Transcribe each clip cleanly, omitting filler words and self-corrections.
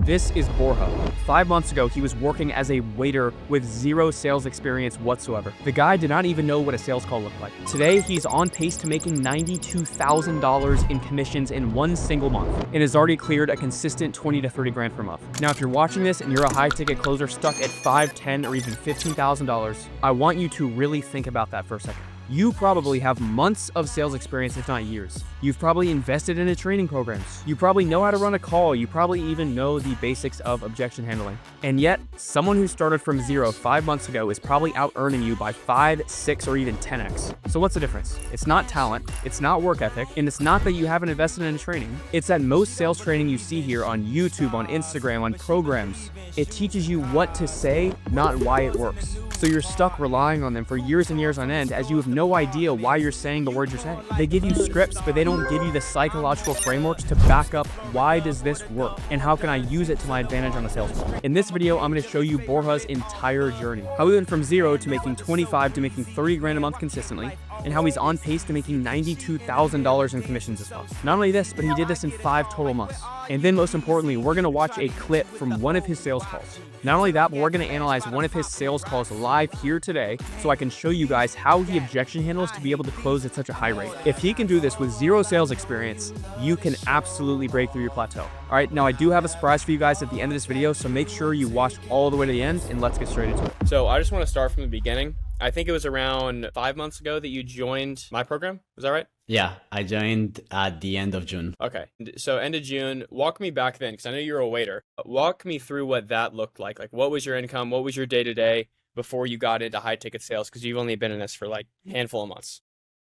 This is Borja. 5 months ago, he was working as a waiter with zero sales experience whatsoever. The guy did not even know what a sales call looked like. Today, he's on pace to making $92,000 in commissions in one single month and has already cleared a consistent 20 to 30 grand per month. Now, if you're watching this and you're a high-ticket closer stuck at $5, $10, or even $15,000, I want you to really think about that for a second. You probably have months of sales experience, if not years. You've probably invested into training programs. You probably know how to run a call. You probably even know the basics of objection handling. And yet, someone who started from zero 5 months ago is probably out earning you by 5, 6, or even 10x. So what's the difference? It's not talent, it's not work ethic, and it's not that you haven't invested in training. It's that most sales training you see here on YouTube, on Instagram, on programs, it teaches you what to say, not why it works. So you're stuck relying on them for years and years on end as you have no idea why you're saying the words you're saying. They give you scripts, but they don't give you the psychological frameworks to back up why does this work and how can I use it to my advantage on the sales call. In this video, I'm going to show you Borja's entire journey. How he went from zero to making 25 to making 30 grand a month consistently, and how he's on pace to making $92,000 in commissions this month. Not only this, but he did this in 5 total months. And then most importantly, we're going to watch a clip from one of his sales calls. Not only that, but we're going to analyze one of his sales calls live here today so I can show you guys how he objection handles to be able to close at such a high rate. If he can do this with zero sales experience, you can absolutely break through your plateau. All right, now I do have a surprise for you guys at the end of this video, so make sure you watch all the way to the end and let's get straight into it. So I just want to start from the beginning. I think it was around 5 months ago that you joined my program. Is that right? Yeah, I joined at the end of June. Okay, so end of June. Walk me back then, because I know you were a waiter. Walk me through what that looked like. Like, what was your income? What was your day-to-day before you got into high-ticket sales? Because you've only been in this for like a handful of months.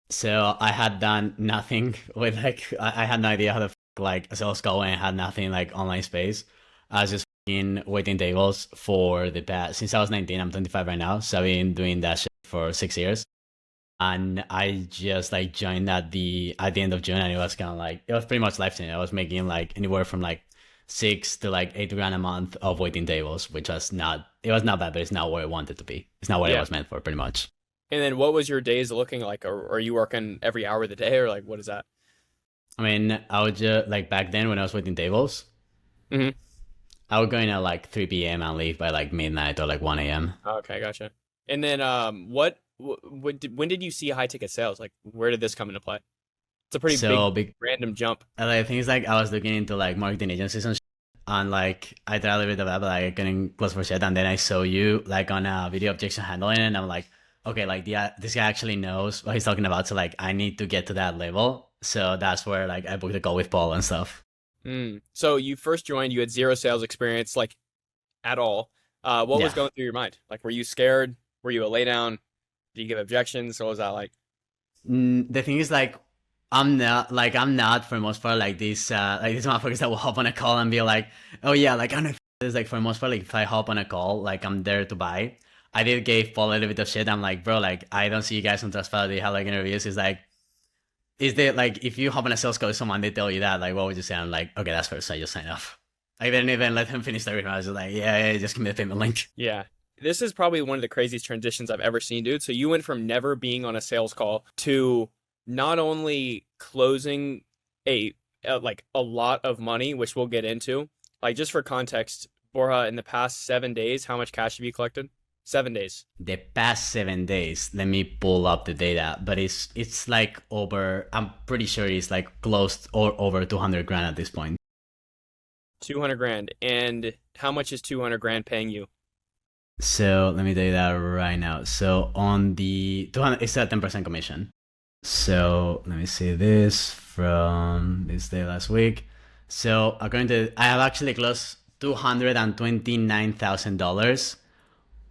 So I had done nothing with I had no idea how to like a sales call, and I had nothing like online space. I was just waiting tables for the past, since I was 19, I'm 25 right now. So I've been doing that shit for 6 years. And I just like joined at the end of June, and it was kind of like, it was pretty much life changing. I was making like anywhere from like 6 to like 8 grand a month of waiting tables, which was not, it was not bad, but it's not where I wanted to be. It's not what it was meant for, pretty much. And then what was your days looking like? Or are you working every hour of the day, or like, what is that? I mean, I would just like back then when I was waiting tables, I would go in at like 3 p.m. and leave by like midnight or like 1 a.m. Okay, gotcha. And then when did you see high ticket sales? Like, where did this come into play? It's a pretty big random jump. Like, things like I was looking into like marketing agencies and shit, and like I tried a little bit of that, but like I couldn't close for shit. And then I saw you like on a video objection handling, and I'm like, okay, like this guy actually knows what he's talking about. So like I need to get to that level. So that's where like I booked a call with Paul and stuff. So you first joined, you had zero sales experience, like at all. What was going through your mind? Like, were you scared? Were you a lay down? Did you give objections? What was that like? The thing is, like, I'm not for the most part like these motherfuckers that will hop on a call and be like, oh yeah, like I know this. Like for the most part, like if I hop on a call, like I'm there to buy. I did give Paul a little bit of shit. I'm like, bro, like I don't see you guys on Trustpilot. They have like interviews. It's like, is there like if you hop on a sales call with someone, they tell you that, like what would you say? I'm like, okay, that's first. I just sign off. I didn't even let him finish everything. I was just like, yeah, just give me the payment link. Yeah. This is probably one of the craziest transitions I've ever seen, dude. So you went from never being on a sales call to not only closing a lot of money, which we'll get into. Like, just for context, Borja, in the past 7 days, how much cash have you collected? 7 days. The past 7 days, let me pull up the data, but it's like over, I'm pretty sure it's like close or over 200 grand at this point. 200 grand. And how much is 200 grand paying you? So let me tell you that right now. So on the 200, it's a 10% commission. So let me see this from this day last week. So according to, I have actually closed $229,000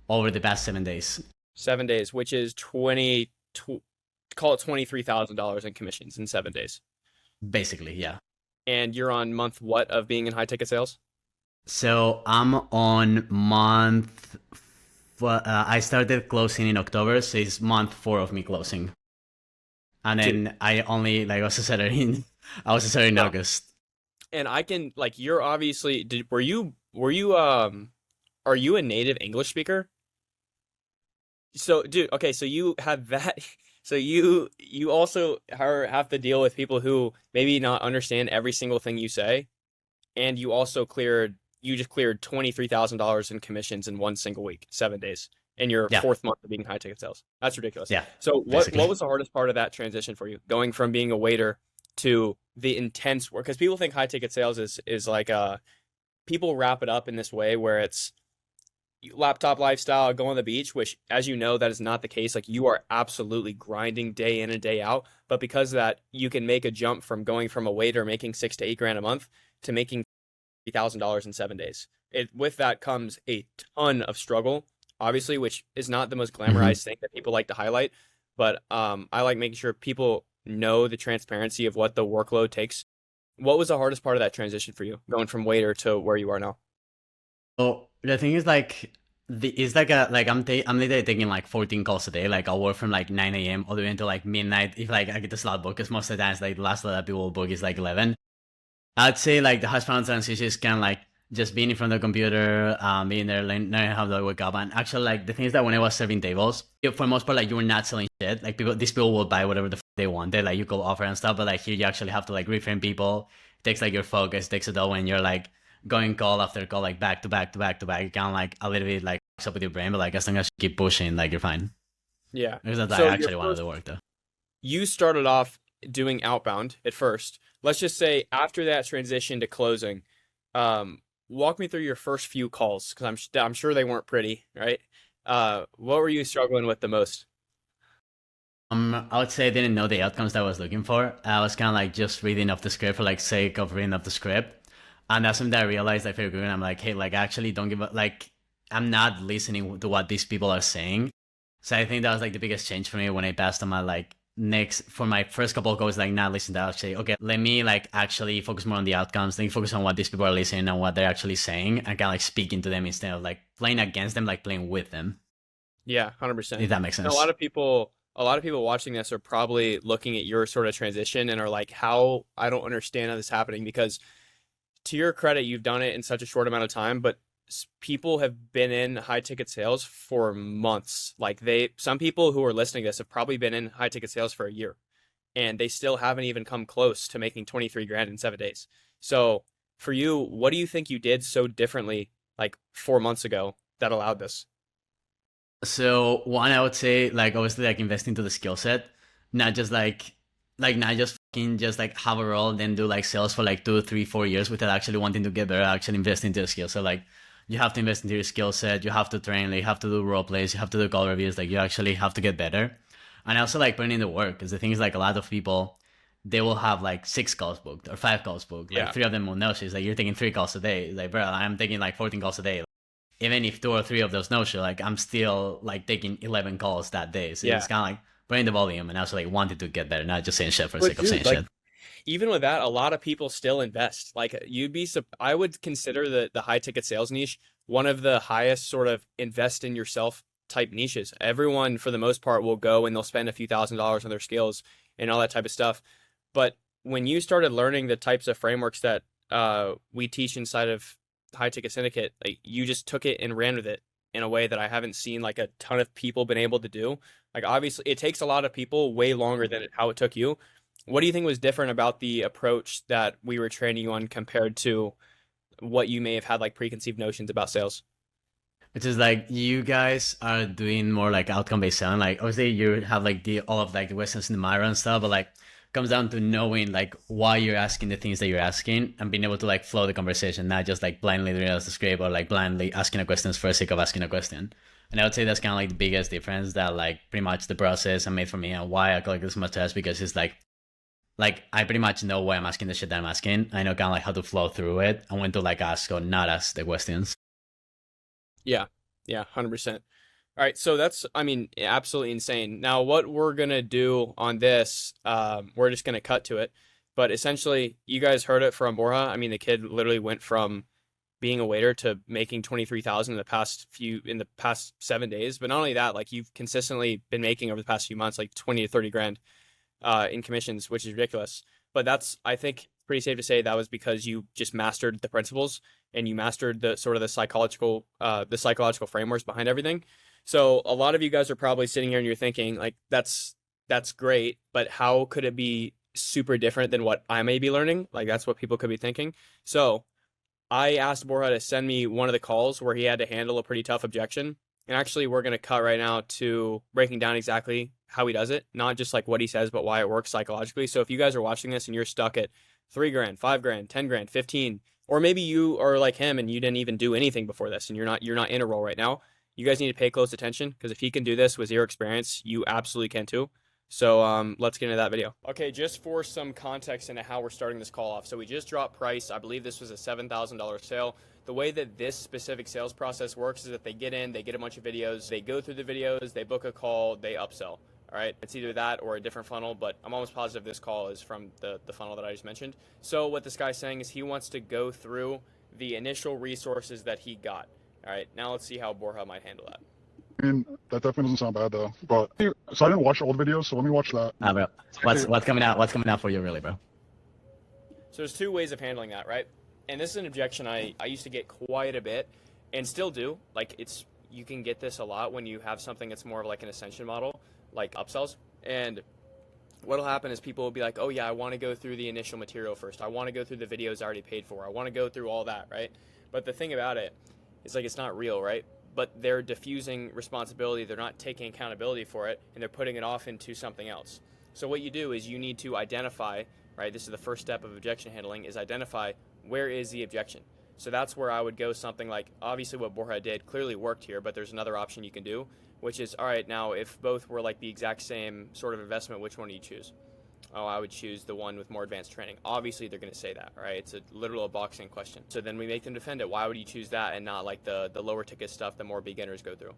over the past 7 days. 7 days, which is call it $23,000 in commissions in 7 days. Basically, yeah. And you're on month what of being in high ticket sales? So I'm on month, I started closing in October, so it's month 4 of me closing. And then I only, like, I was a seller in August. And I can, like, you're obviously, are you a native English speaker? So, dude, okay, so you have that, so you also have to deal with people who maybe not understand every single thing you say, and you also cleared you just cleared $23,000 in commissions in one single week, 7 days, in your Yeah, fourth month of being high ticket sales. That's ridiculous. yeah, So what basically. was the hardest part of that transition for you, going from being a waiter to the intense work? Because people think high ticket sales is like people wrap it up in this way where it's laptop lifestyle, go on the beach, which, as you know, that is not the case. Like, you are absolutely grinding day in and day out. But because of that, you can make a jump from going from a waiter making 6 to 8 grand a month to making $3,000 in 7 days. With that comes a ton of struggle, obviously, which is not the most Hmm. glamorized thing that people like to highlight. But I like making sure people know the transparency of what the workload takes. What was the hardest part of that transition for you, going from waiter to where you are now? So the thing is like it's like a like I'm literally taking like 14 calls a day. Like I'll work from like 9 a.m. all the way until like midnight if like I get the slot book. Because most of the times like the last slot that people will book is like 11. I'd say like the hardest part of transition is kind of like just being in front of the computer, being there, learning how to wake up. And actually, like the thing is that when I was serving tables, for the most part, like you were not selling shit. Like these people will buy whatever they wanted. Like you could offer and stuff, but like here you actually have to like reframe people. It takes like your focus, takes it all when you're like going call after call, like back to back to back to back. You kind of like a little bit like fucks up with your brain, but like as long as you keep pushing, like you're fine. Yeah. Because that's like So your actually one of first the work though. you started off doing outbound at first. Let's just say after that transition to closing, walk me through your first few calls because I'm sure they weren't pretty, right? What were you struggling with the most? I would say I didn't know the outcomes that I was looking for. I was kind of like just reading off the script for like sake of reading off the script, and that's something that I realized I figured. I'm like, hey, like I actually don't give a like. I'm not listening to what these people are saying. So I think that was like the biggest change for me when I passed on my like next for my first couple of goals, like not listen to actually, okay, let me like actually focus more on the outcomes, let me focus on what these people are listening and what they're actually saying, and kind of like speaking to them instead of like playing against them, like playing with them. Yeah, 100%. If that makes And sense. a lot of people watching this are probably looking at your sort of transition and are like, "How I don't understand how this is happening," because to your credit, you've done it in such a short amount of time, but people have been in high ticket sales for months. Like some people who are listening to this have probably been in high ticket sales for a year, and they still haven't even come close to making 23 grand in 7 days. So for you, what do you think you did so differently like 4 months ago that allowed this? So one, I would say like obviously like invest into the skill set, not just like not just fucking just like have a role then do like sales for like 2, 3, 4 years without actually wanting to get better. Actually invest into the skill. So like you have to invest into your skill set. You have to train. Like, you have to do role plays. You have to do call reviews. Like you actually have to get better. And also like putting in the work because the thing is like a lot of people they will have like 6 calls booked or 5 calls booked. Like Yeah. 3 of them will no shows. Like you're taking 3 calls a day. Like bro, I'm taking like 14 calls a day even if 2 or 3 of those no show, like I'm still like taking 11 calls that day. So it's Yeah. kind of like putting the volume and also like wanted to get better, not just saying shit for the But sake of saying dude, like shit. even with that, a lot of people still invest. Like I would consider the high ticket sales niche one of the highest sort of invest in yourself type niches. Everyone, for the most part, will go and they'll spend a few $1,000s on their skills and all that type of stuff. But when you started learning the types of frameworks that we teach inside of High Ticket Syndicate, like you just took it and ran with it in a way that I haven't seen like a ton of people been able to do. Like obviously, it takes a lot of people way longer than how it took you. What do you think was different about the approach that we were training you on compared to what you may have had like preconceived notions about sales? Which is like you guys are doing more like outcome based selling. Like obviously you have like the all of like the questions in the mirror and stuff, but like comes down to knowing like why you're asking the things that you're asking and being able to like flow the conversation, not just like blindly reading the script or like blindly asking a question for the sake of asking a question. And I would say that's kind of like the biggest difference that like pretty much the process and made for me and why I collect this much test because it's like I pretty much know why I'm asking the shit that I'm asking. I know kind of like how to flow through it and when to like ask or not ask the questions. Yeah, yeah, 100%. All right, so that's, I mean, absolutely insane. Now, what we're gonna do on this, we're just gonna cut to it. But essentially, you guys heard it from Borja. I mean, the kid literally went from being a waiter to making 23,000 in the past 7 days. But not only that, like you've consistently been making over the past few months, like 20 to 30 grand in commissions, which is ridiculous. But that's, I think, pretty safe to say that was because you just mastered the principles and you mastered the sort of the psychological frameworks behind everything. So a lot of you guys are probably sitting here and you're thinking like that's great, but how could it be super different than what I may be learning? Like that's what people could be thinking. So I asked Borja to send me one of the calls where he had to handle a pretty tough objection. And actually, we're going to cut right now to breaking down exactly how he does it, not just like what he says, but why it works psychologically. So if you guys are watching this and you're stuck at 3 grand, 5 grand, 10 grand, 15, or maybe you are like him and you didn't even do anything before this and you're not in a role right now, you guys need to pay close attention because if he can do this with zero experience, you absolutely can too. So let's get into that video. Okay, just for some context into how we're starting this call off. So we just dropped price. I believe this was a $7,000 sale. The way that this specific sales process works is that they get in, they get a bunch of videos, they go through the videos, they book a call, they upsell. All right, it's either that or a different funnel, but I'm almost positive this call is from the funnel that I just mentioned. So what this guy's saying is he wants to go through the initial resources that he got. All right, now let's see how Borja might handle that. I mean, that definitely doesn't sound bad though. But so I didn't watch all the videos, so let me watch that. Bro, what's coming out? What's coming out for you, really, bro? So there's two ways of handling that, right? And this is an objection I used to get quite a bit, and still do. Like you can get this a lot when you have something that's more of like an ascension model, like upsells. And what'll happen is people will be like, oh yeah, I want to go through the initial material first. I want to go through the videos I already paid for. I want to go through all that, right? But the thing about it is like it's not real, right? But they're diffusing responsibility. They're not taking accountability for it, and they're putting it off into something else. So what you do is you need to identify, right? This is the first step of objection handling, is identify where is the objection. So that's where I would go something like, obviously what Borja did clearly worked here, but there's another option you can do, which is, all right, now if both were like the exact same sort of investment, which one do you choose? Oh, I would choose the one with more advanced training. Obviously, they're going to say that, right? It's a literal boxing question. So then we make them defend it. Why would you choose that and not like the lower ticket stuff that more beginners go through?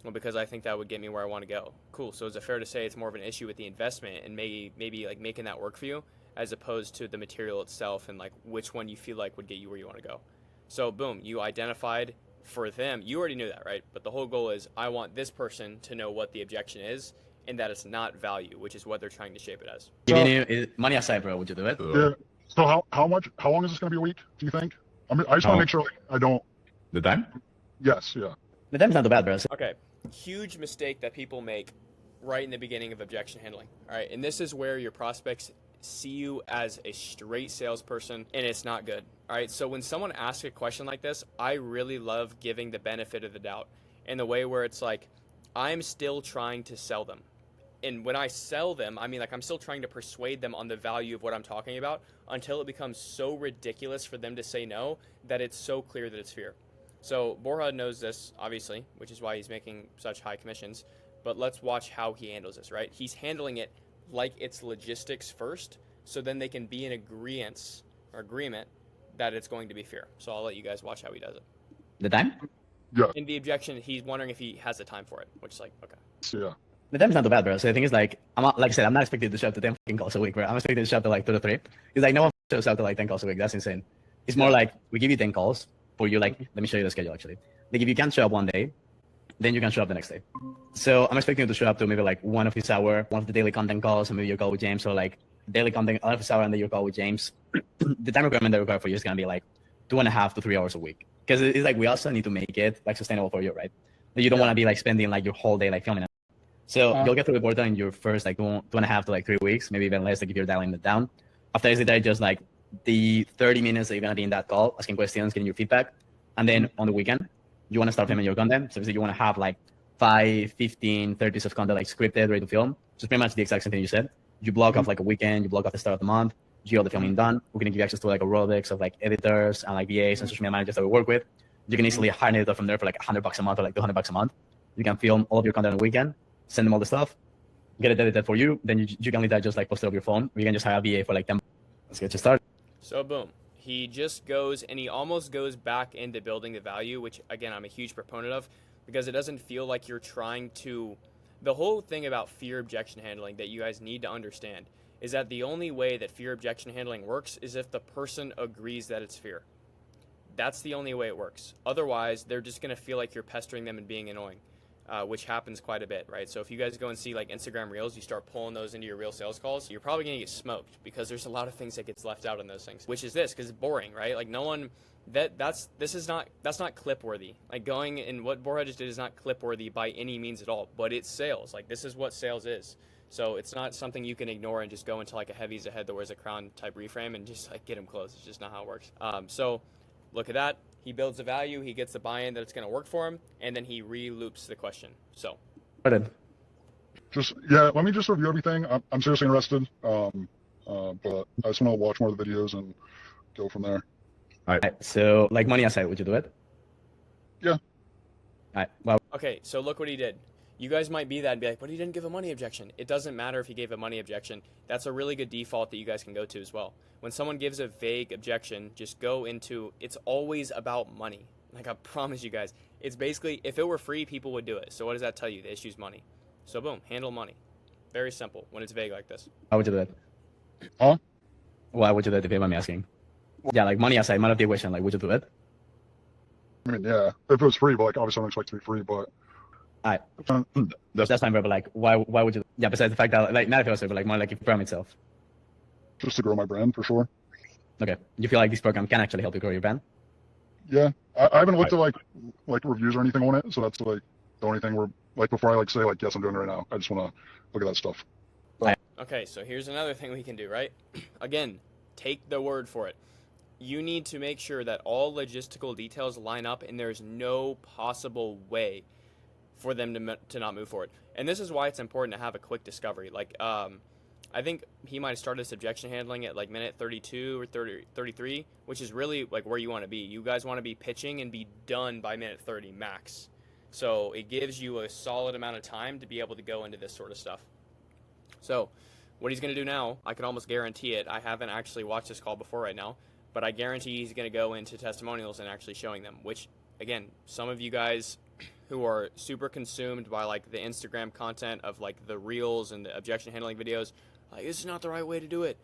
Well, because I think that would get me where I want to go. Cool. So is it fair to say it's more of an issue with the investment and maybe like making that work for you as opposed to the material itself and like which one you feel like would get you where you want to go? So boom, you identified for them. You already knew that, right? But the whole goal is I want this person to know what the objection is and that it's not value, which is what they're trying to shape it as. Money aside, bro, would you do it? Yeah. So how long is this going to be a week? Do you think? I mean, I just want to make sure like, I don't. The time? Yes. Yeah. The time's not too bad, bro. Okay, huge mistake that people make right in the beginning of objection handling. All right, and this is where your prospects see you as a straight salesperson, and it's not good. All right, so when someone asks a question like this, I really love giving the benefit of the doubt in the way where it's like, I'm still trying to sell them. And when I sell them, I mean, like I'm still trying to persuade them on the value of what I'm talking about until it becomes so ridiculous for them to say no that it's so clear that it's fear. So Borja knows this, obviously, which is why he's making such high commissions. But let's watch how he handles this, right? He's handling it like it's logistics first, so then they can be in agreement that it's going to be fear. So I'll let you guys watch how he does it. The time? Yeah. In the objection, he's wondering if he has the time for it, which is like, okay. So, yeah. The time's not too bad, bro. So the thing is, like, like I said, I'm not expecting to show up to 10 fucking calls a week, bro. I'm expecting to show up to like 2 to 3. It's like no one shows up to like 10 calls a week. That's insane. It's more like we give you 10 calls for you. Like, let me show you the schedule actually. Like, if you can't show up one day, then you can show up the next day. So I'm expecting you to show up to maybe like one of his hour, one of the daily content calls, or maybe your call with James, or like daily content, one of his hour, and then your call with James. The time requirement that required for you is gonna be like 2.5 to 3 hours a week. Because it's like we also need to make it like sustainable for you, right? You don't want to be like spending like your whole day like filming it. So you'll get the report done in your first like 2.5 to like 3 weeks, maybe even less, like if you're dialing it down. After that, just like the 30 minutes that you're gonna be in that call, asking questions, getting your feedback, and then on the weekend, you want to start filming your content. So you want to have like 5, 15, 30 of content like scripted, ready to film. So pretty much the exact same thing you said. You block off like a weekend, you block off the start of the month, you get all the filming done. We're gonna give you access to like a Rolodex of like editors and like VAs and social media managers that we work with. You can easily hire an editor from there for like $100 a month or like $200 a month. You can film all of your content on the weekend, send them all the stuff, get it edited for you. Then you can leave that just like posted on your phone. You can just hire a VA for like 10. Let's get you started. So boom, he just goes and he almost goes back into building the value, which again, I'm a huge proponent of because it doesn't feel like you're trying to, the whole thing about fear objection handling that you guys need to understand is that the only way that fear objection handling works is if the person agrees that it's fear. That's the only way it works. Otherwise, they're just going to feel like you're pestering them and being annoying, which happens quite a bit, right? So if you guys go and see like Instagram Reels, you start pulling those into your real sales calls, you're probably going to get smoked because there's a lot of things that gets left out in those things, which is this, because it's boring, right? Like no one, that's not clip worthy. Like going and what Borja just did is not clip worthy by any means at all, but it's sales. Like this is what sales is. So it's not something you can ignore and just go into like a heavy's a head that wears a crown type reframe and just like get them close. It's just not how it works. So look at that. He builds the value, he gets the buy-in that it's going to work for him, and then he re-loops the question. So, Yeah, let me just review everything. I'm seriously interested. But I just want to watch more of the videos and go from there. All right. So, like, money aside, would you do it? Yeah. All right. Well, okay, so look what he did. You guys might be that and be like, but he didn't give a money objection. It doesn't matter if he gave a money objection. That's a really good default that you guys can go to as well. When someone gives a vague objection, just go into, it's always about money. Like I promise you guys, it's basically, if it were free, people would do it. So what does that tell you? The issue's money. So boom, handle money. Very simple when it's vague like this. how would you do it? Huh? Why would you do it if you mind me asking? Yeah, like money aside, money of the equation, like, would you do it? I mean, yeah, if it was free, but like obviously I don't expect it to be free, but Alright, that's fine, bro. But like, why would you? Yeah, besides the fact that like not if it was free, but like more like if program itself. just to grow my brand for sure. Okay, you feel like this program can actually help you grow your brand? Yeah, I haven't looked at like reviews or anything on it, so that's like the only thing where like before I like say like yes I'm doing it right now. I just want to look at that stuff. Okay, so here's another thing we can do, right? Again, take the word for it. You need to make sure that all logistical details line up and there's no possible way for them to not move forward. And this is why it's important to have a quick discovery. Like, I think he might have started his objection handling at like minute 32 or 33, which is really like where you want to be. You guys want to be pitching and be done by minute 30 max. So it gives you a solid amount of time to be able to go into this sort of stuff. So what he's going to do now, I can almost guarantee it. I haven't actually watched this call before right now, but I guarantee he's going to go into testimonials and actually showing them, which, again, some of you guys who are super consumed by like the Instagram content of like the reels and the objection handling videos, like this is not the right way to do it.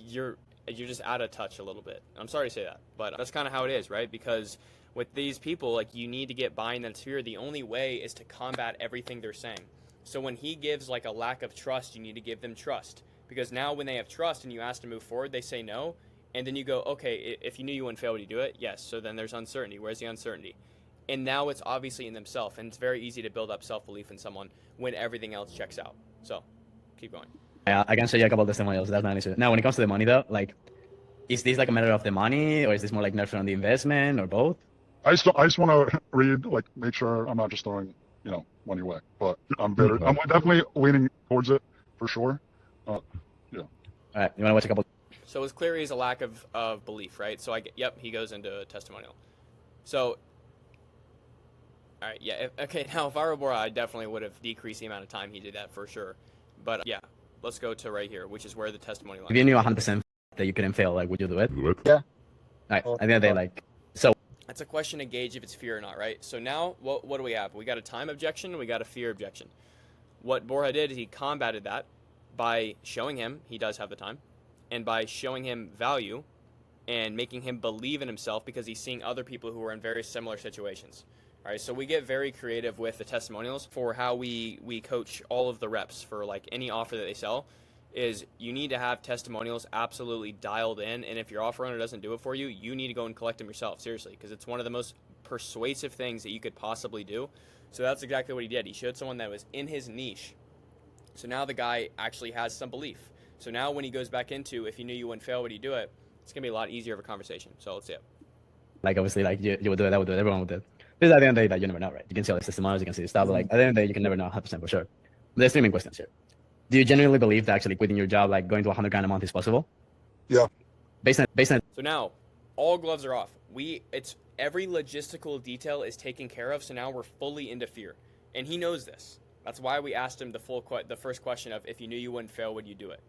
You're just out of touch a little bit. I'm sorry to say that, but that's kind of how it is, right? Because with these people, like you need to get buy-in that's here. The only way is to combat everything they're saying. So when he gives like a lack of trust, you need to give them trust. Because now when they have trust and you ask to move forward, they say no. And then you go, okay, if you knew you wouldn't fail, would you do it? Yes. So then there's uncertainty. Where's the uncertainty? And now it's obviously in themselves. And it's very easy to build up self-belief in someone when everything else checks out. So keep going. Yeah, I can show you a couple of testimonials. That's not an issue. Now, when it comes to the money, though, like, is this like a matter of the money, or is this more like nurturing on the investment, or both? I just want to read, like, make sure I'm not just throwing, money away. But I'm definitely leaning towards it for sure. Yeah. All right, you want to watch a couple? So it's clear he's a lack of belief, right? So yep, he goes into a testimonial. So, all right, yeah, okay. Now, if I were Bora, I definitely would have decreased the amount of time he did that for sure. But yeah, let's go to right here, which is where the testimonial. If you knew 100% that you couldn't fail, like, would you do it? Yeah. All right, at the end of the day, like, so. That's a question to gauge if it's fear or not, right? So now, what do we have? We got a time objection and we got a fear objection. What Borja did is he combated that by showing him he does have the time, and by showing him value and making him believe in himself because he's seeing other people who are in very similar situations. All right, so we get very creative with the testimonials for how we coach all of the reps for like any offer that they sell. Is you need to have testimonials absolutely dialed in, and if your offer owner doesn't do it for you, you need to go and collect them yourself, seriously, because it's one of the most persuasive things that you could possibly do. So that's exactly what he did. He showed someone that was in his niche. So now the guy actually has some belief. So now when he goes back into, if you knew you wouldn't fail, would you do it? It's going to be a lot easier of a conversation. So let's see it. Like, obviously, like, you would do it, I would do it, everyone would do it. Because at the end of the day, like, you never know, right? You can see all the testimonials, you can see the stuff, but like, at the end of the day, you can never know 100% for sure. But there's three main questions here. Do you genuinely believe that actually quitting your job, like going to 100 grand a month is possible? Yeah. Based on. So now, all gloves are off. It's every logistical detail is taken care of. So now we're fully into fear, and he knows this. That's why we asked him the first question of, if you knew you wouldn't fail, would you do it?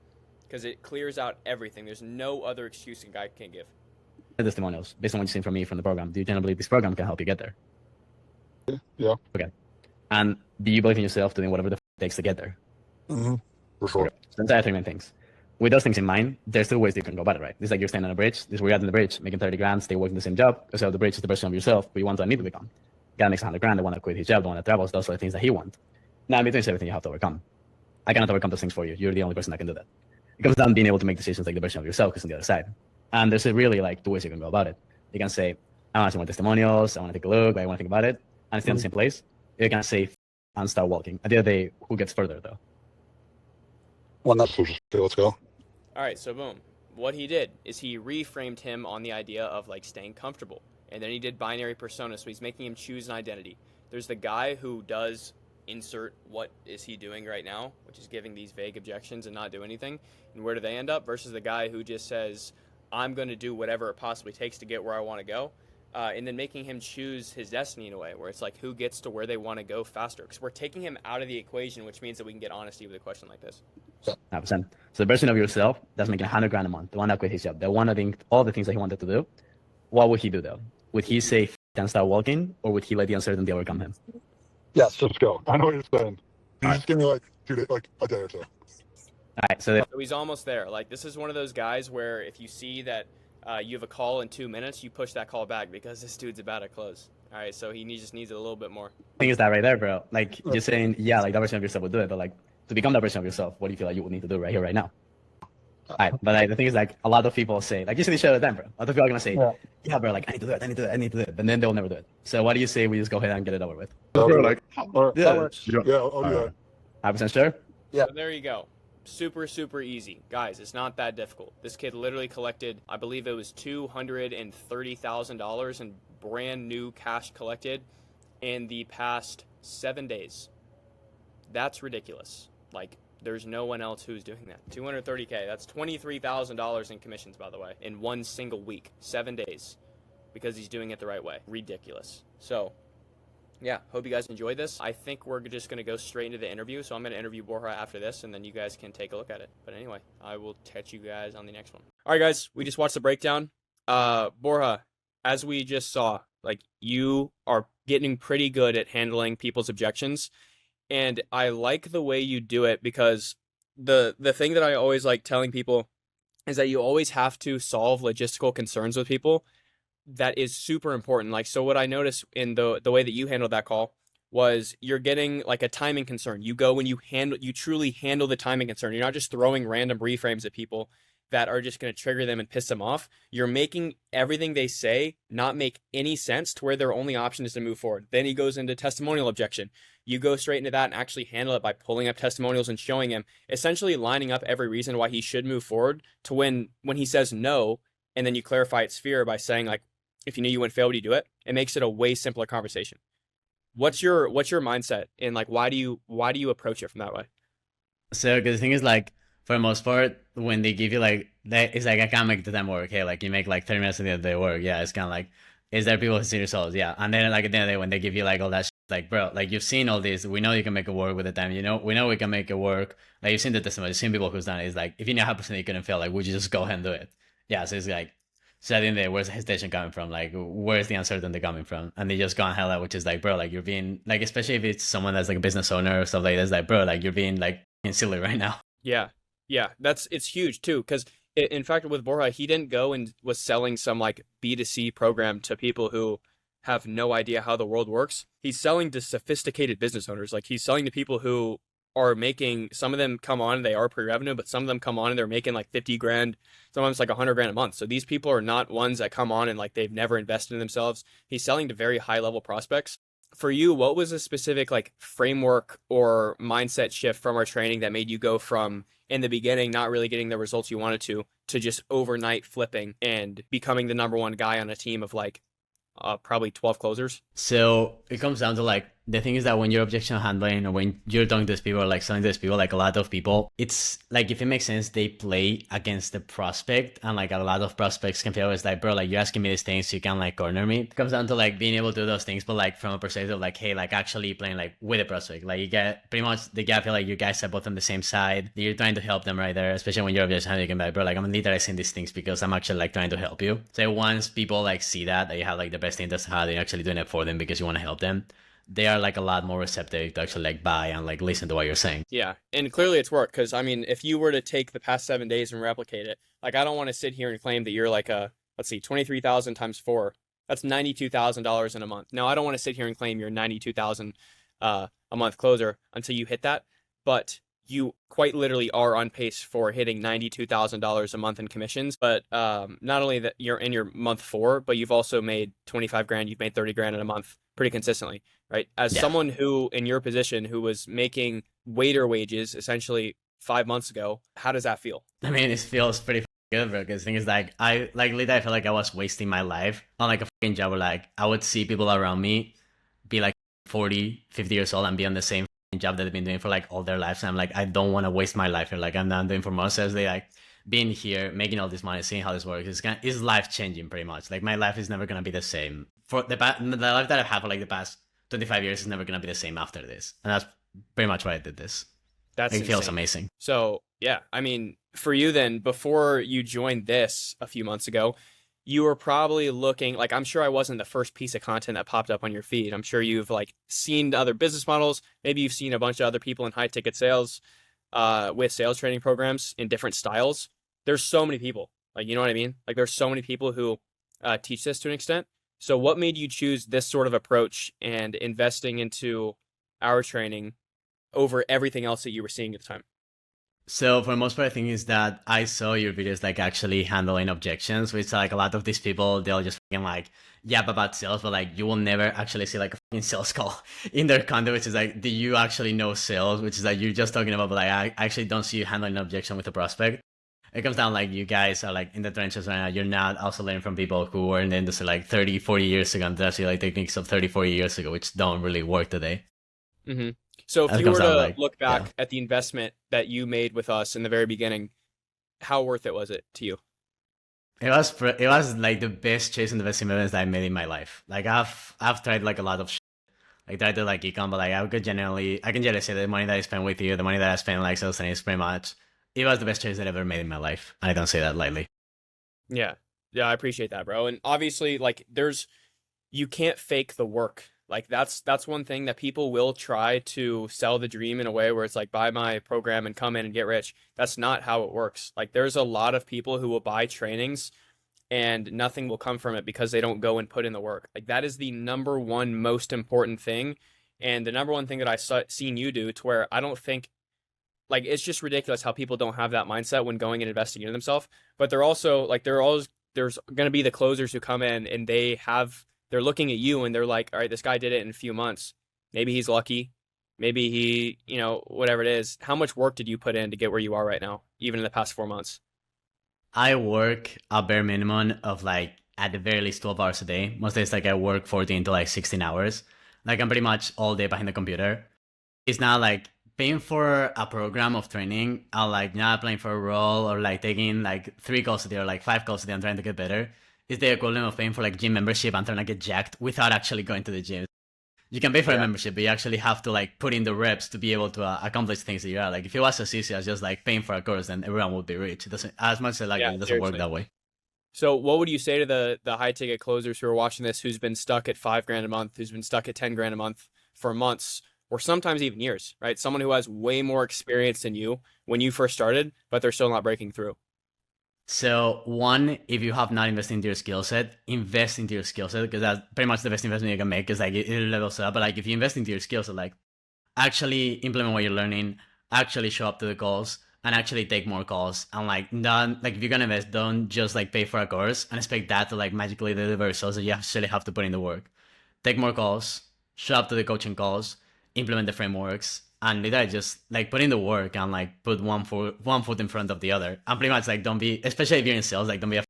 Because it clears out everything. There's no other excuse a guy can give. Testimonials, based on what you've seen from me from the program, do you genuinely believe this program can help you get there? Yeah. Okay. And do you believe in yourself doing whatever the it takes to get there? Mm-hmm. For sure. Okay. So those are three main things. With those things in mind, there's two ways you can go about it, right? This is like you're standing on a bridge. This is where you're at on the bridge, making 30 grand, stay working the same job. So the bridge is the version of yourself who you want to need to become. Guy makes 100 grand, the one that quit his job, the one that travels, those are the things that he wants. Now, in between is everything you have to overcome. I cannot overcome those things for you. You're the only person that can do that. It comes down to being able to make decisions like the version of yourself who's on the other side. And there's really like two ways you can go about it. You can say, I want to see more testimonials, I want to take a look, I want to think about it, and stay in the same place. You can say and start walking. At the end of the day, who gets further though? Well, that's okay, let's go. All right, so boom. what he did is he reframed him on the idea of like staying comfortable. And then he did binary persona, so he's making him choose an identity. There's the guy who does insert what is he doing right now, which is giving these vague objections and not do anything. And where do they end up? Versus the guy who just says, I'm going to do whatever it possibly takes to get where I want to go. And then making him choose his destiny in a way where it's like who gets to where they want to go faster. Because we're taking him out of the equation, which means that we can get honesty with a question like this. 100%. So the version of yourself that's making 100 grand a month, the one that quit his job, the one doing all the things that he wanted to do, what would he do though? Would he say "F*** and start walking, or would he let the uncertainty overcome him? Yes, just go. I know what you're saying. You just give me like 2 days, like a day or so. All right, so he's almost there. Like this is one of those guys where if you see that you have a call in 2 minutes, you push that call back because this dude's about to close. All right, so he just needs it a little bit more. the thing is that right there, bro. Like you're saying, yeah, like that version of yourself would do it, but like to become that version of yourself, what do you feel like you would need to do right here, right now? All right, but like, the thing is, like a lot of people say, like you see this show all the time, bro. A lot of people are gonna say, yeah, bro, like I need to do it, I need to do it, I need to do it, but then they'll never do it. So what do you say we just go ahead and get it over with? Bro, like, Yeah, I'll do that. 100% sure. Yeah. So there you go. Super, super easy. Guys, it's not that difficult. This kid literally collected, I believe it was $230,000 in brand new cash collected in the past 7 days. That's ridiculous. Like, there's no one else who's doing that. $230K, that's $23,000 in commissions, by the way, in one single week, 7 days, because he's doing it the right way. Ridiculous. So, yeah, hope you guys enjoyed this. I think we're just going to go straight into the interview, so I'm going to interview Borja after this, and then you guys can take a look at it. But anyway, I will catch you guys on the next one. All right, guys, we just watched the breakdown. Borja, as we just saw, like, you are getting pretty good at handling people's objections, and I like the way you do it because the thing that I always like telling people is that you always have to solve logistical concerns with people. That is super important. Like, so what I noticed in the way that you handled that call was you're getting like a timing concern. You go and you truly handle the timing concern. You're not just throwing random reframes at people that are just going to trigger them and piss them off. You're making everything they say not make any sense to where their only option is to move forward. Then he goes into testimonial objection. You go straight into that and actually handle it by pulling up testimonials and showing him, essentially lining up every reason why he should move forward to when he says no, and then you clarify its fear by saying like, if you knew you wouldn't fail, would you do it? It makes it a way simpler conversation. What's your mindset and like why do you approach it from that way? So, because the thing is, like, for the most part, when they give you like that, it's like I can't make the time work. Okay, like you make like 30 minutes of the day work. Yeah, it's kind of like, is there people who see results? Yeah, and then like at the end of the day, when they give you like all that, like, bro, like you've seen all this. We know you can make it work with the time. You know, we know we can make it work. Like you've seen the testimony, you've seen people who's done it. It's like if you know how percent you couldn't fail, like would you just go ahead and do it? Yeah, so it's like. So at the end of the day, where's the hesitation coming from? Like, where's the uncertainty coming from? And they just go and hell out, which is like, bro, like you're being like, especially if it's someone that's like a business owner or stuff like that, it's like, bro, like you're being like silly right now. Yeah, it's huge too. Because in fact, with Borja, he didn't go and was selling some like B2C program to people who have no idea how the world works. He's selling to sophisticated business owners. Like he's selling to people who are making, some of them come on, they are pre-revenue, but some of them come on and they're making like 50 grand, sometimes like 100 grand a month. So these people are not ones that come on and like they've never invested in themselves. He's selling to very high level prospects. For you, what was a specific like framework or mindset shift from our training that made you go from in the beginning not really getting the results you wanted to just overnight flipping and becoming the number one guy on a team of like probably 12 closers? So it comes down to like, the thing is that when you're objection handling or when you're talking to these people or like selling to these people, like a lot of people, it's like, if it makes sense, they play against the prospect, and like a lot of prospects can feel it's like, bro, like you're asking me these things, so you can like corner me. It comes down to like being able to do those things, but like from a perspective of like, hey, like actually playing like with the prospect, like you get pretty much the guy feel like you guys are both on the same side. You're trying to help them right there, especially when you're objection handling, you can be like, bro, like I'm literally saying these things because I'm actually like trying to help you. So once people like see that you have like the best interest, how they're actually doing it for them because you want to help them, they are like a lot more receptive to actually like buy and like listen to what you're saying. Yeah, and clearly it's worked, because I mean, if you were to take the past 7 days and replicate it, like I don't want to sit here and claim that you're like a, let's see, 23,000 times 4, that's $92,000 in a month. Now I don't want to sit here and claim you're 92,000 a month closer until you hit that, but you quite literally are on pace for hitting $92,000 a month in commissions. But not only that you're in your month 4, but you've also made 25 grand, you've made 30 grand in a month pretty consistently, right? As someone who in your position who was making waiter wages essentially 5 months ago, how does that feel? I mean, it feels pretty good, bro. Because the thing is, like, I like literally I felt like I was wasting my life on like a fucking job where like I would see people around me be like 40, 50 years old and be on the same fucking job that they've been doing for like all their lives. And I'm like, I don't want to waste my life here. Like I'm not doing for months. They like being here, making all this money, seeing how this works is life changing pretty much. Like my life is never gonna be the same for the life that I've had for like the past 25 years is never gonna be the same after this. And that's pretty much why I did this. That's It feels insane. amazing. So yeah, I mean, for you then, before you joined this a few months ago, you were probably looking like I'm sure I wasn't the first piece of content that popped up on your feed. I'm sure you've like seen other business models. Maybe you've seen a bunch of other people in high ticket sales, with sales training programs in different styles. There's so many people, like you know what I mean. Like there's so many people who teach this to an extent. So what made you choose this sort of approach and investing into our training over everything else that you were seeing at the time? So for the most part, I think is that I saw your videos like actually handling objections, which like a lot of these people, they'll just fucking like yap about sales, but like you will never actually see like a fucking sales call in their content, which is like, do you actually know sales? Which is like you're just talking about, but like I actually don't see you handling an objection with a prospect. It comes down like you guys are like in the trenches right now. You're not also learning from people who were in the industry like 30, 40 years ago, and they're actually like techniques of 30, 40 years ago, which don't really work today. Mm-hmm. So if That you were comes down to like, look yeah. back at the investment that you made with us in the very beginning, how worth it was it to you? It was like the best chase and the best investments that I made in my life. Like I've tried like a lot of like tried to like econ, but like I can generally say the money that I spent with you, the money that I spent like sales training is pretty much it was the best choice that I ever made in my life. And I don't say that lightly. Yeah. Yeah, I appreciate that, bro. And obviously, like, you can't fake the work. Like, that's one thing that people will try to sell the dream in a way where it's like, buy my program and come in and get rich. That's not how it works. Like, there's a lot of people who will buy trainings and nothing will come from it because they don't go and put in the work. Like, that is the number one most important thing. And the number one thing that seen you do to where I don't think like it's just ridiculous how people don't have that mindset when going and investing in themselves. But they're also like there's going to be the closers who come in and they're looking at you and they're like, all right, this guy did it in a few months. Maybe he's lucky. Maybe he, whatever it is. How much work did you put in to get where you are right now, even in the past 4 months? I work a bare minimum of like at the very least 12 hours a day. Most days like I work 14 to like 16 hours. Like I'm pretty much all day behind the computer. It's not like paying for a program of training or like not applying for a role or like taking like 3 calls a day or like 5 calls a day and trying to get better is the equivalent of paying for like gym membership and trying to get jacked without actually going to the gym. You can pay for a membership, but you actually have to like put in the reps to be able to accomplish things that you are. Like if it was as easy as just like paying for a course, then everyone would be rich. It doesn't, as much as like Yeah, it doesn't seriously. work that way. So what would you say to the high ticket closers who are watching this, who's been stuck at $5,000 a month, who's been stuck at $10,000 a month for months, or sometimes even years, right? Someone who has way more experience than you when you first started, but they're still not breaking through. So one, if you have not invested into your skill set, invest into your skill set because that's pretty much the best investment you can make. Is like it levels up. But like if you invest into your skill set, like actually implement what you're learning, actually show up to the calls, and actually take more calls. And like not like if you're gonna invest, don't just like pay for a course and expect that to like magically deliver results. That you actually have to put in the work. Take more calls, show up to the coaching calls, implement the frameworks, and literally just like put in the work and like put one foot in front of the other. And pretty much like don't be, especially if you're in sales, like don't be a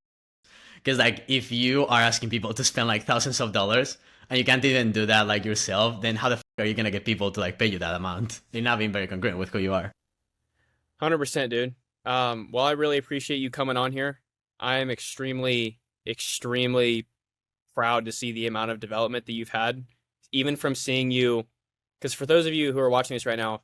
because like if you are asking people to spend like thousands of dollars and you can't even do that like yourself, then how the are you gonna get people to like pay you that amount? You're not being very congruent with who you are. 100%, dude. Well, I really appreciate you coming on here. I am extremely, extremely proud to see the amount of development that you've had, even from seeing you. Because for those of you who are watching this right now,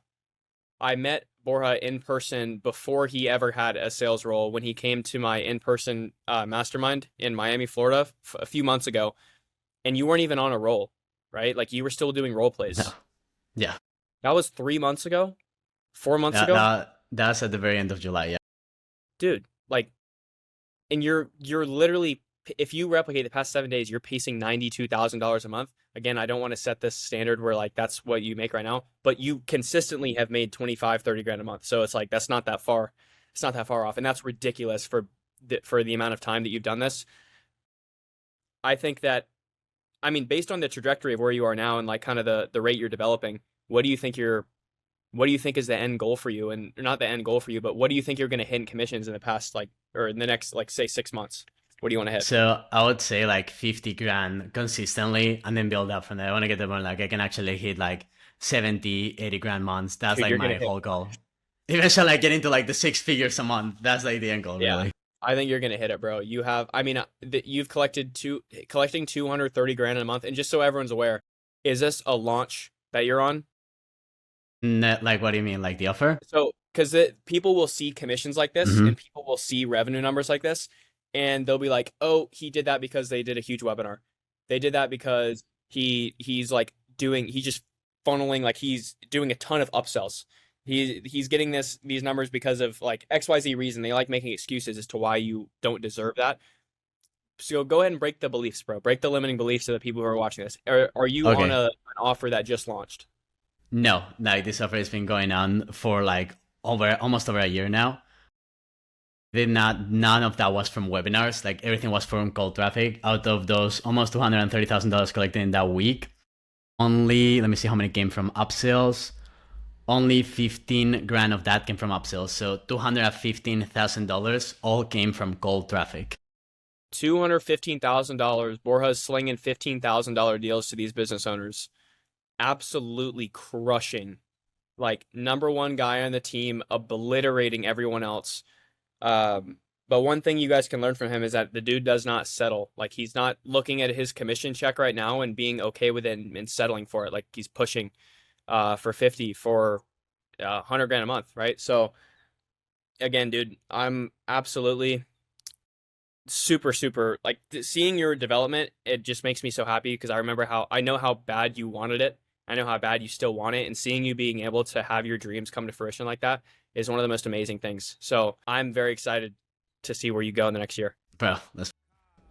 I met Borja in person before he ever had a sales role when he came to my in-person mastermind in Miami, Florida, a few months ago. And you weren't even on a roll, right? Like you were still doing role plays. No. Yeah. That was 3 months ago, 4 months ago. That's at the very end of July. Yeah. Dude, like, and you're literally, if you replicate the past 7 days, you're pacing $92,000 a month. Again, I don't want to set this standard where like that's what you make right now, but you consistently have made 25, 30 grand a month. So it's like that's not that far. It's not that far off, and that's ridiculous for the amount of time that you've done this. I think that, I mean, based on the trajectory of where you are now and like kind of the rate you're developing, what do you think what do you think is the end goal for you? And not the end goal for you, but what do you think you're going to hit in commissions in the past, like, or in the next, like, say 6 months? What do you want to hit? So I would say like 50 grand consistently and then build up from there. I want to get the one like I can actually hit like 70, 80 grand months. That's Dude, like you're my gonna hit- whole goal. Eventually like get into like the 6 figures a month. That's like the end goal, Yeah. really. I think you're gonna hit it, bro. You have, I mean, you've collecting 230 grand in a month. And just so everyone's aware, is this a launch that you're on? Like, what do you mean? Like the offer? So, because people will see commissions like this, Mhm. and people will see revenue numbers like this, and they'll be like, "Oh, he did that because they did a huge webinar. They did that because he's like he's just funneling, like he's doing a ton of upsells. He's getting these numbers because of like XYZ reason. They like making excuses as to why you don't deserve that. So go ahead and break the beliefs, bro. Break the limiting beliefs to the people who are watching this. Are you Okay. on an offer that just launched? No, like this offer has been going on for like almost over a year now. None of that was from webinars. Like everything was from cold traffic. Out of those almost $230,000 collected in that week, only, let me see how many came from upsells. Only 15 grand of that came from upsells. So $215,000 all came from cold traffic. $215,000. Borja's slinging $15,000 deals to these business owners. Absolutely crushing. Like, #1 guy on the team, obliterating everyone else. But one thing you guys can learn from him is that the dude does not settle. Like, he's not looking at his commission check right now and being okay with it and settling for it. Like, he's pushing for 50, for 100 grand a month, right? So, again, dude, I'm absolutely super like seeing your development. It just makes me so happy because I know how bad you wanted it. I know how bad you still want it, and seeing you being able to have your dreams come to fruition like that is one of the most amazing things. So I'm very excited to see where you go in the next year. Bro,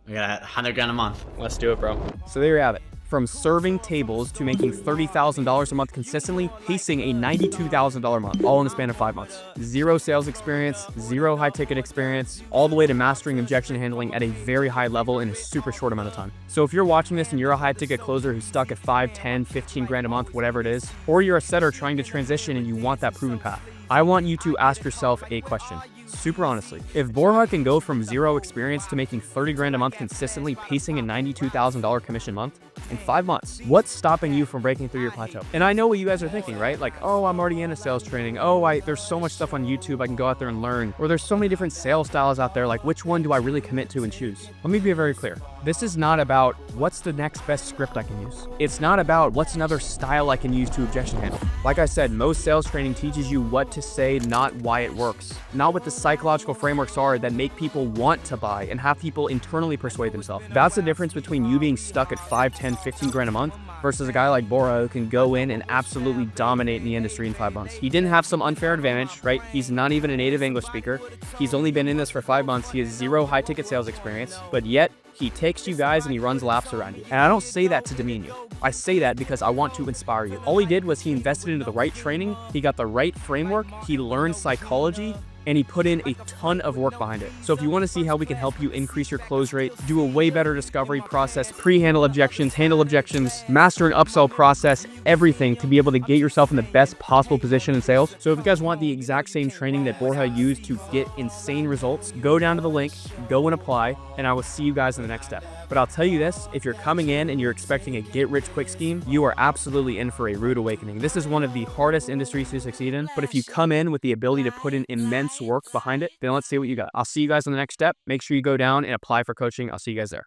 we got 100 grand a month. Let's do it, bro. So there you have it. From serving tables to making $30,000 a month consistently, pacing a $92,000 month, all in the span of 5 months. Zero sales experience, zero high ticket experience, all the way to mastering objection handling at a very high level in a super short amount of time. So if you're watching this and you're a high ticket closer who's stuck at 5, 10, 15 grand a month, whatever it is, or you're a setter trying to transition and you want that proven path, I want you to ask yourself a question. Super honestly, if Borja can go from zero experience to making 30 grand a month consistently, pacing a $92,000 commission month in 5 months, what's stopping you from breaking through your plateau? And I know what you guys are thinking, right? Like, oh, I'm already into sales training. Oh, there's so much stuff on YouTube I can go out there and learn. Or there's so many different sales styles out there. Like, which one do I really commit to and choose? Let me be very clear. This is not about what's the next best script I can use. It's not about what's another style I can use to objection handle. Like I said, most sales training teaches you what to say, not why it works. Not what the psychological frameworks are that make people want to buy and have people internally persuade themselves. That's the difference between you being stuck at 5, 10, 15 grand a month versus a guy like Borja who can go in and absolutely dominate in the industry in 5 months. He didn't have some unfair advantage, right? He's not even a native English speaker. He's only been in this for 5 months. He has zero high ticket sales experience, but yet he takes you guys and he runs laps around you. And I don't say that to demean you. I say that because I want to inspire you. All he did was he invested into the right training, he got the right framework, he learned psychology, and he put in a ton of work behind it. So if you want to see how we can help you increase your close rate, do a way better discovery process, pre-handle objections, handle objections, master an upsell process, everything to be able to get yourself in the best possible position in sales. So if you guys want the exact same training that Borja used to get insane results, go down to the link, go and apply, and I will see you guys in the next step. But I'll tell you this, if you're coming in and you're expecting a get-rich-quick scheme, you are absolutely in for a rude awakening. This is one of the hardest industries to succeed in, but if you come in with the ability to put in immense work behind it, then let's see what you got. I'll see you guys on the next step. Make sure you go down and apply for coaching. I'll see you guys there.